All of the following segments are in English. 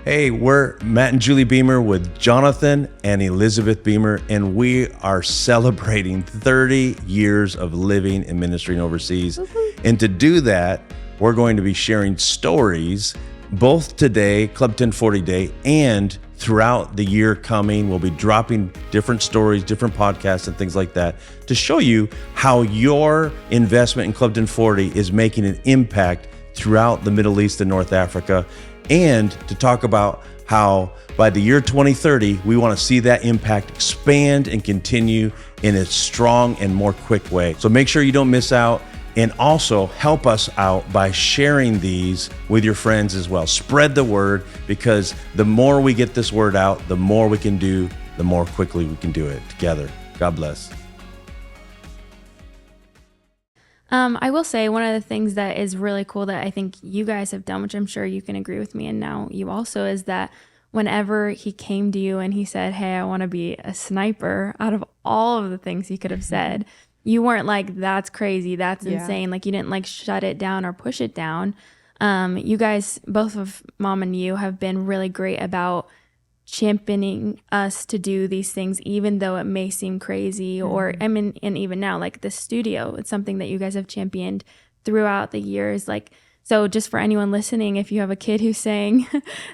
Hey, we're Matt and Julie Beemer with Jonathan and Elizabeth Beemer, and we are celebrating 30 years of living and ministering overseas. And to do that, we're going to be sharing stories both today, Club 1040 Day, and throughout the year coming. We'll be dropping different stories, different podcasts, and things like that to show you how your investment in Club 1040 is making an impact throughout the Middle East and North Africa, and to talk about how by the year 2030, we want to see that impact expand and continue in a strong and more quick way. So make sure you don't miss out, and also help us out by sharing these with your friends as well. Spread the word, because the more we get this word out, the more we can do, the more quickly we can do it together. God bless. I will say one of the things that is really cool that I think you guys have done, which I'm sure you can agree with me, and now you also, is that whenever he came to you and he said, hey, I want to be a sniper, out of all of the things he could have said, you weren't like, that's crazy, that's insane. Like, you didn't like shut it down or push it down. You guys, both of Mom and you, have been really great about championing us to do these things, even though it may seem crazy. Or I mean, and even now, like the studio, it's something that you guys have championed throughout the years. Like, so just for anyone listening, if you have a kid who's saying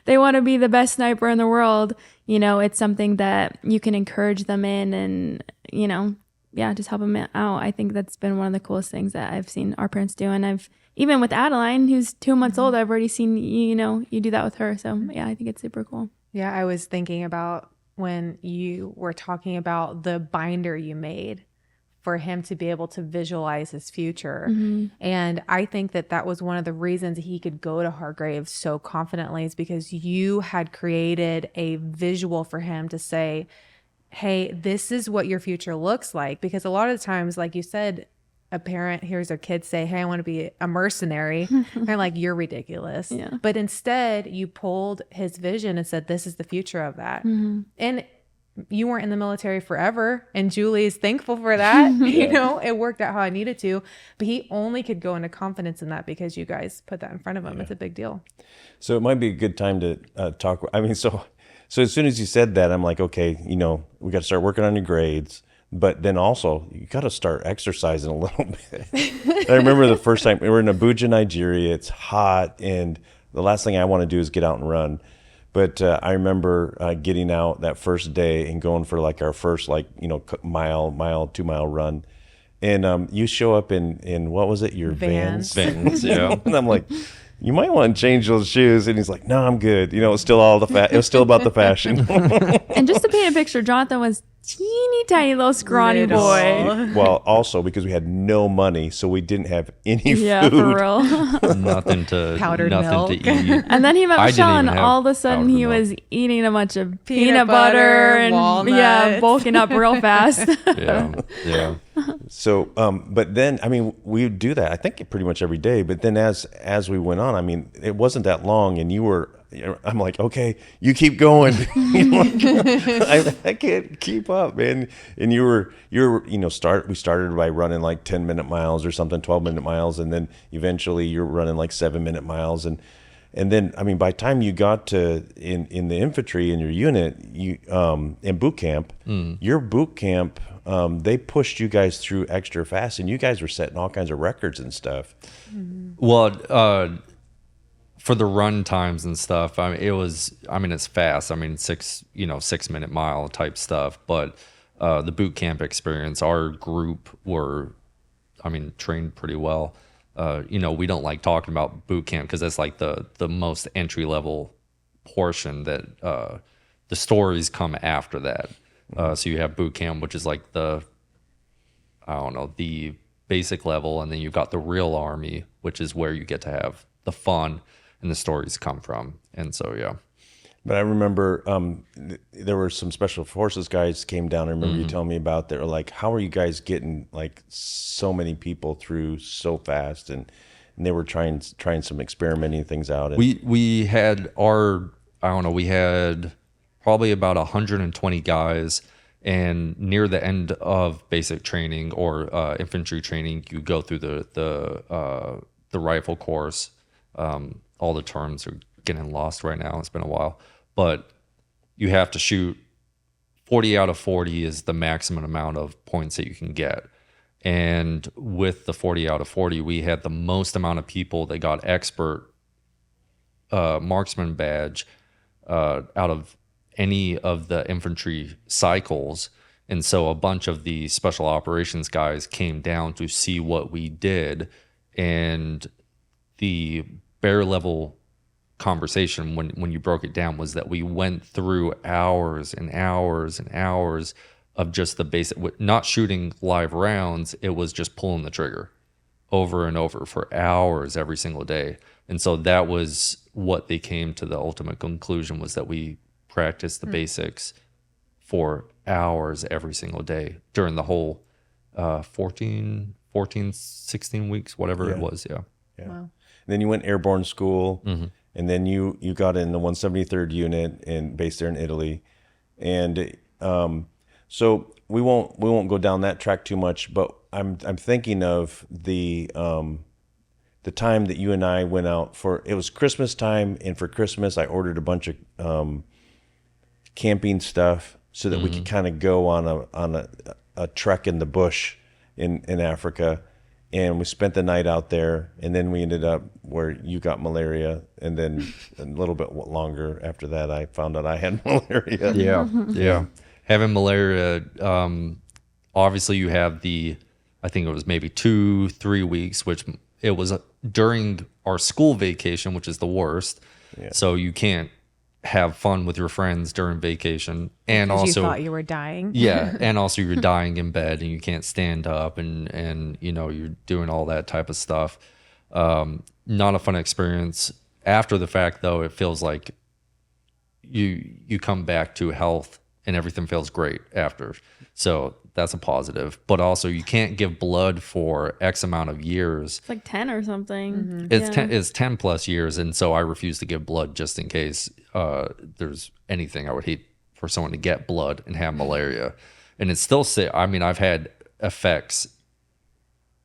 they want to be the best sniper in the world, you know, it's something that you can encourage them in, and, you know, just help them out. I think that's been one of the coolest things that I've seen our parents do. And I've, even with Adeline, who's 2 months old, I've already seen, you know, you do that with her. So yeah, I think it's super cool. Yeah, I was thinking about when you were talking about the binder you made for him to be able to visualize his future. And I think that that was one of the reasons he could go to Hargrave so confidently, is because you had created a visual for him to say, hey, this is what your future looks like. Because a lot of the times, like you said, a parent hears their kids say, hey, I want to be a mercenary. They're like, you're ridiculous. Yeah. But instead, you pulled his vision and said, this is the future of that. And you weren't in the military forever. And Julie is thankful for that. You know, it worked out how I needed to. But he only could go into confidence in that because you guys put that in front of him. It's a big deal. So it might be a good time to talk. I mean, so as soon as you said that, I'm like, okay, you know, we got to start working on your grades. But then also, you got to start exercising a little bit. I remember the first time we were in Abuja, Nigeria. It's hot, and the last thing I want to do is get out and run. But I remember getting out that first day and going for like our first, like, you know, 2 mile run. And you show up in what was it? Your Vans. Yeah. And I'm like, you might want to change those shoes. And he's like, no, I'm good. You know, it's still it was still about the fashion. And just to paint a picture, Jonathan was teeny tiny little scrawny boy. Well, also because we had no money, so we didn't have any food. Yeah, for real. nothing Powdered milk. to eat. And then he met Michelle, and all of a sudden he was eating a bunch of peanut butter and walnuts. bulking up real fast. Yeah. So, but then, I mean, we would do that, I think, pretty much every day. But then as we went on, I mean, it wasn't that long, and I'm like, okay, you keep going. I can't keep up, man. And we started by running like 10-minute miles or something, 12-minute miles. And then eventually you're running like 7-minute miles. And then, I mean, by the time you got to in the infantry in your unit, in boot camp, your boot camp, they pushed you guys through extra fast, and you guys were setting all kinds of records and stuff. Well, for the run times and stuff, it's fast. I mean, 6-minute mile type stuff. But the boot camp experience, our group were, trained pretty well. We don't like talking about boot camp because that's like the most entry level portion that the stories come after that. So you have boot camp, which is like the basic level, and then you've got the real army, which is where you get to have the fun and the stories come from. And so, yeah. But I remember there were some special forces guys came down. I remember you telling me about. They were like, how are you guys getting like so many people through so fast? And they were trying some experimenting things out. And we had we had probably about 120 guys. And near the end of basic training or infantry training, you go through the rifle course. All the terms getting lost right now. It's been a while, but you have to shoot 40 out of 40 is the maximum amount of points that you can get. And with the 40 out of 40, we had the most amount of people that got expert marksman badge out of any of the infantry cycles. And so a bunch of the special operations guys came down to see what we did. And the bare level conversation when you broke it down was that we went through hours and hours and hours of just the basic, not shooting live rounds. It was just pulling the trigger over and over for hours every single day. And so that was what they came to the ultimate conclusion, was that we practiced the basics for hours every single day during the whole 14, 16 weeks, whatever it was. Yeah. Wow. And then you went airborne school, and then you got in the 173rd unit and based there in Italy. And so we won't go down that track too much, but I'm thinking of the time that you and I went out for, it was Christmas time, and for Christmas I ordered a bunch of camping stuff so that we could kind of go on a trek in the bush in Africa. And we spent the night out there, and then we ended up where you got malaria, and then a little bit longer after that, I found out I had malaria. Yeah. Having malaria, obviously you have I think it was maybe 2-3 weeks, which it was during our school vacation, which is the worst. Yeah. So you can't have fun with your friends during vacation, and Because also you thought you were dying. yeah, and also you're dying in bed and you can't stand up, and you're doing all that type of stuff. Not a fun experience. After the fact, though, it feels like you come back to health and everything feels great after. So that's a positive. But also, you can't give blood for X amount of years. It's like 10 or something. It's 10 plus years, and so I refuse to give blood just in case there's anything. I would hate for someone to get blood and have malaria. And it's still I've had effects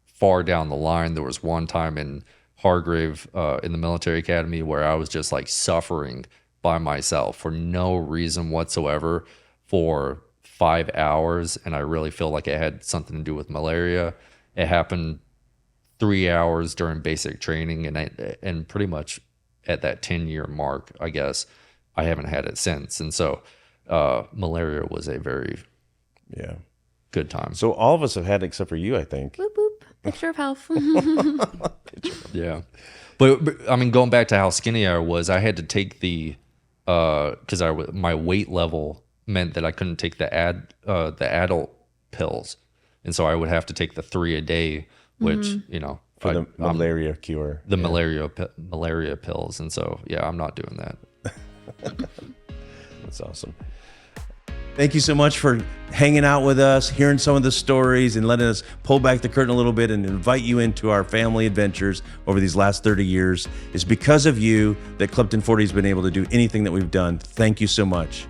far down the line. There was one time in Hargrave in the military academy where I was just like suffering by myself for no reason whatsoever for 5 hours, and I really feel like it had something to do with malaria. It happened 3 hours during basic training, and pretty much at that 10-year mark, I guess, I haven't had it since. And so malaria was a very good time. So all of us have had it except for you, I think. Boop, boop. Picture of health. Yeah. But I mean, going back to how skinny I was, I had to take because my weight level meant that I couldn't take the adult pills, and so I would have to take the 3 a day, which for the malaria cure, malaria pills, and so I'm not doing that. That's awesome. Thank you so much for hanging out with us, hearing some of the stories, and letting us pull back the curtain a little bit and invite you into our family adventures over these last 30 years. It's because of you that Club 1040 has been able to do anything that we've done. Thank you so much.